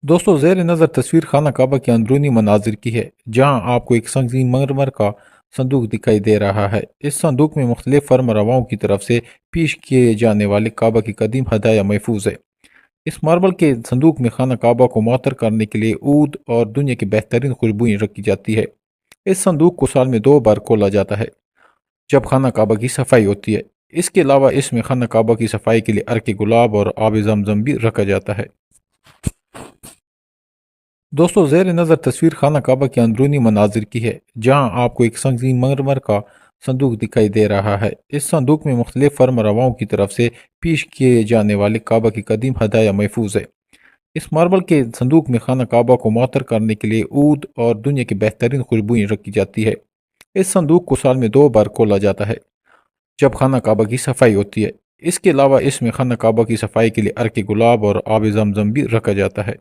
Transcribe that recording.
دوستو زیر نظر تصویر خانہ کعبہ کے اندرونی مناظر کی ہے جہاں آپ کو ایک سنگین مرمر کا صندوق دکھائی دے رہا ہے۔ اس صندوق میں مختلف فرم رواؤں کی طرف سے پیش کیے جانے والے کعبہ کی قدیم ہدایہ محفوظ ہے۔ اس ماربل کے صندوق میں خانہ کعبہ کو معطر کرنے کے لیے عود اور دنیا کی بہترین خوشبوئیں رکھی جاتی ہے۔ اس صندوق کو سال میں 2 بار کھولا جاتا ہے جب خانہ کعبہ کی صفائی ہوتی ہے۔ اس کے علاوہ اس میں خانہ کعبہ کی صفائی کے لیے عرق گلاب اور آب زمزم بھی رکھا جاتا ہے۔ دوستو زیر نظر تصویر خانہ کعبہ کے اندرونی مناظر کی ہے جہاں آپ کو ایک سنگین مرمر کا صندوق دکھائی دے رہا ہے۔ اس صندوق میں مختلف فرم رواؤں کی طرف سے پیش کیے جانے والے کعبہ کی قدیم ہدایہ محفوظ ہے۔ اس ماربل کے صندوق میں خانہ کعبہ کو معطر کرنے کے لیے عود اور دنیا کی بہترین خوشبوئیں رکھی جاتی ہے۔ اس صندوق کو سال میں 2 بار کھولا جاتا ہے جب خانہ کعبہ کی صفائی ہوتی ہے۔ اس کے علاوہ اس میں خانہ کعبہ کی صفائی کے لیے عرق گلاب اور آب زمزم بھی رکھا جاتا ہے۔